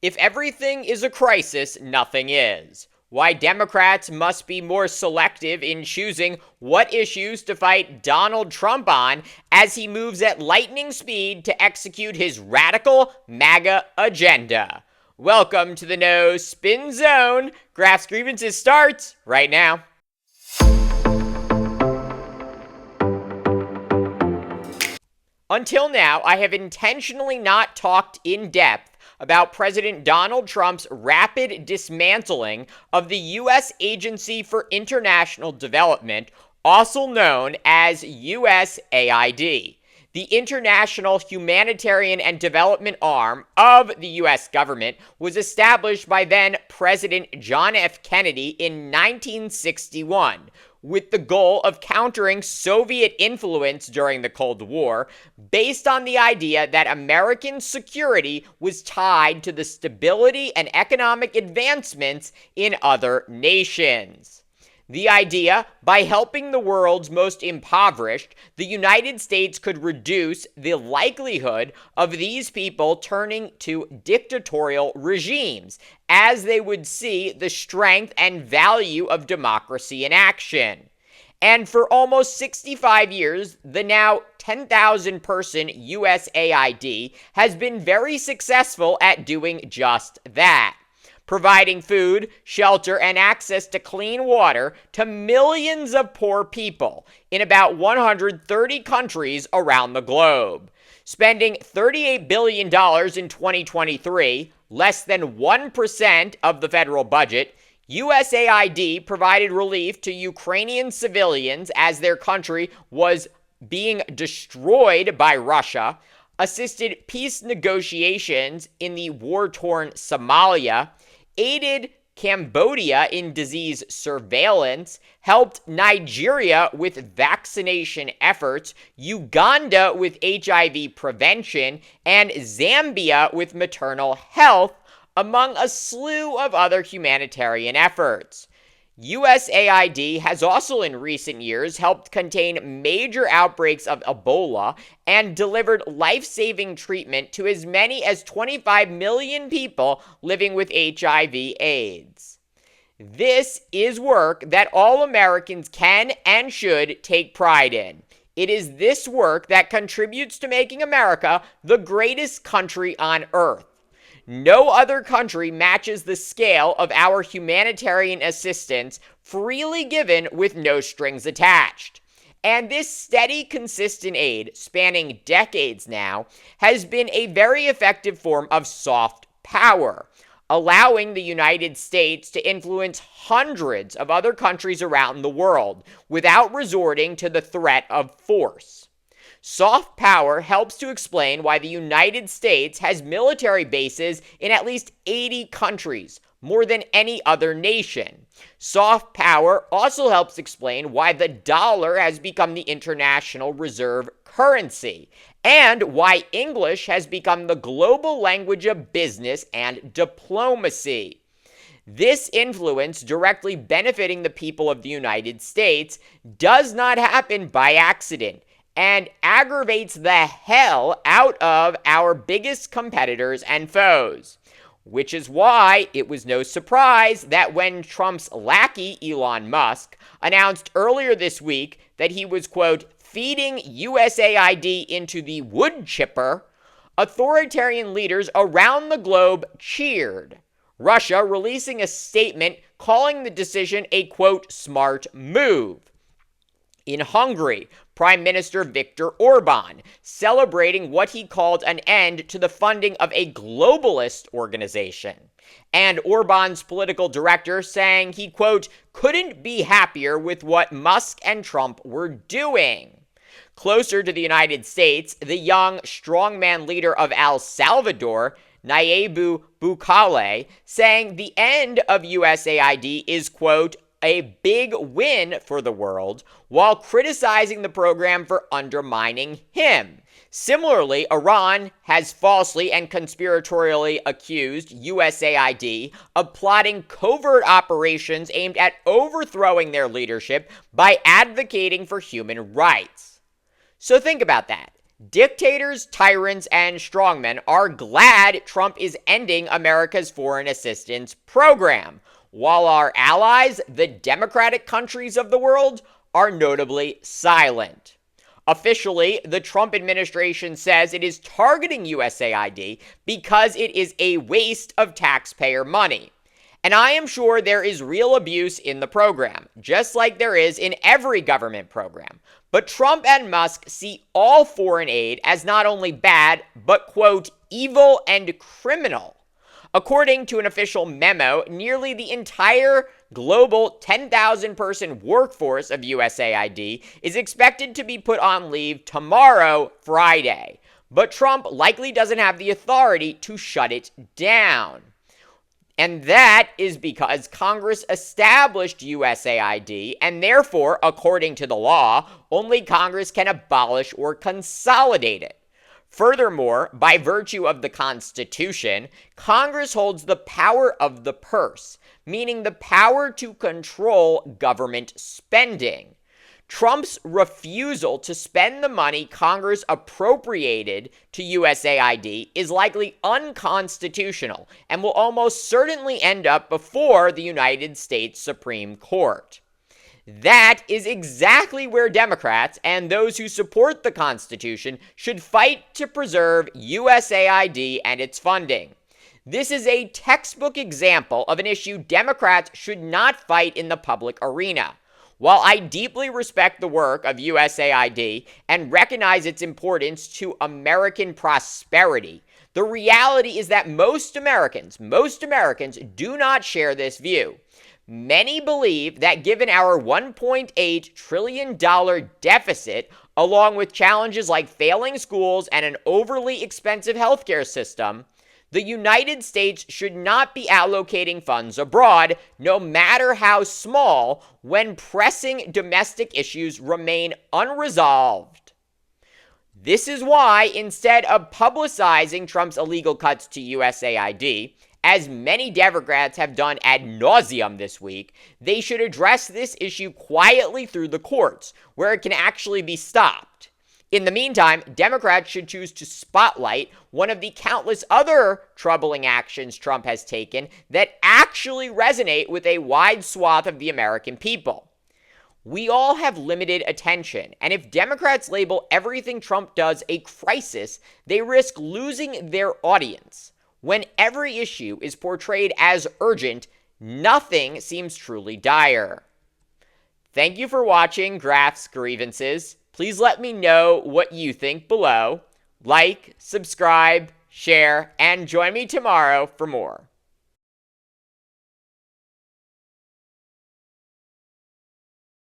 If everything is a crisis, nothing is. Why Democrats must be more selective in choosing what issues to fight Donald Trump on as he moves at lightning speed to execute his radical MAGA agenda. Welcome to the No Spin Zone. Graphs Grievances starts right now. Until now, I have intentionally not talked in depth about President Donald Trump's rapid dismantling of the U.S. Agency for International Development, also known as USAID. The international humanitarian and development arm of the U.S. government was established by then President John F. Kennedy in 1961, with the goal of countering Soviet influence during the Cold War, based on the idea that American security was tied to the stability and economic advancements in other nations. The idea, by helping the world's most impoverished, the United States could reduce the likelihood of these people turning to dictatorial regimes, as they would see the strength and value of democracy in action. And for almost 65 years, the now 10,000 person USAID has been very successful at doing just that, providing food, shelter, and access to clean water to millions of poor people in about 130 countries around the globe. Spending $38 billion in 2023, less than 1% of the federal budget, USAID provided relief to Ukrainian civilians as their country was being destroyed by Russia, assisted peace negotiations in the war-torn Somalia, aided Cambodia in disease surveillance, helped Nigeria with vaccination efforts, Uganda with HIV prevention, and Zambia with maternal health, among a slew of other humanitarian efforts. USAID has also in recent years helped contain major outbreaks of Ebola and delivered life-saving treatment to as many as 25 million people living with HIV/AIDS. This is work that all Americans can and should take pride in. It is this work that contributes to making America the greatest country on earth. No other country matches the scale of our humanitarian assistance, freely given with no strings attached. And this steady, consistent aid, spanning decades now, has been a very effective form of soft power, allowing the United States to influence hundreds of other countries around the world without resorting to the threat of force. Soft power helps to explain why the United States has military bases in at least 80 countries, more than any other nation. Soft power also helps explain why the dollar has become the international reserve currency, and why English has become the global language of business and diplomacy. This influence directly benefiting the people of the United States does not happen by accident, and aggravates the hell out of our biggest competitors and foes. Which is why it was no surprise that when Trump's lackey, Elon Musk, announced earlier this week that he was, quote, feeding USAID into the wood chipper, authoritarian leaders around the globe cheered. Russia releasing a statement calling the decision a, quote, smart move. In Hungary, Prime Minister Viktor Orban celebrating what he called an end to the funding of a globalist organization. And Orban's political director saying he, quote, couldn't be happier with what Musk and Trump were doing. Closer to the United States, the young strongman leader of El Salvador, Nayib Bukele, saying the end of USAID is, quote, a big win for the world, while criticizing the program for undermining him. Similarly, Iran has falsely and conspiratorially accused USAID of plotting covert operations aimed at overthrowing their leadership by advocating for human rights. So think about that. Dictators, tyrants, and strongmen are glad Trump is ending America's foreign assistance program, while our allies, the democratic countries of the world, are notably silent. Officially, the Trump administration says it is targeting USAID because it is a waste of taxpayer money. And I am sure there is real abuse in the program, just like there is in every government program. But Trump and Musk see all foreign aid as not only bad, but, quote, evil and criminal. According to an official memo, nearly the entire global 10,000 person workforce of USAID is expected to be put on leave tomorrow, Friday. But Trump likely doesn't have the authority to shut it down. And that is because Congress established USAID, and therefore, according to the law, only Congress can abolish or consolidate it. Furthermore, by virtue of the Constitution, Congress holds the power of the purse, meaning the power to control government spending. Trump's refusal to spend the money Congress appropriated to USAID is likely unconstitutional and will almost certainly end up before the United States Supreme Court. That is exactly where Democrats and those who support the Constitution should fight to preserve USAID and its funding. This is a textbook example of an issue Democrats should not fight in the public arena. While I deeply respect the work of USAID and recognize its importance to American prosperity, the reality is that most Americans do not share this view. Many believe that given our $1.8 trillion deficit, along with challenges like failing schools and an overly expensive healthcare system, the United States should not be allocating funds abroad, no matter how small, when pressing domestic issues remain unresolved. This is why, instead of publicizing Trump's illegal cuts to USAID, as many Democrats have done ad nauseum this week, they should address this issue quietly through the courts, where it can actually be stopped. In the meantime, Democrats should choose to spotlight one of the countless other troubling actions Trump has taken that actually resonate with a wide swath of the American people. We all have limited attention, and if Democrats label everything Trump does a crisis, they risk losing their audience. When every issue is portrayed as urgent, nothing seems truly dire. Thank you for watching Graph's Grievances. Please let me know what you think below. Like, subscribe, share, and join me tomorrow for more.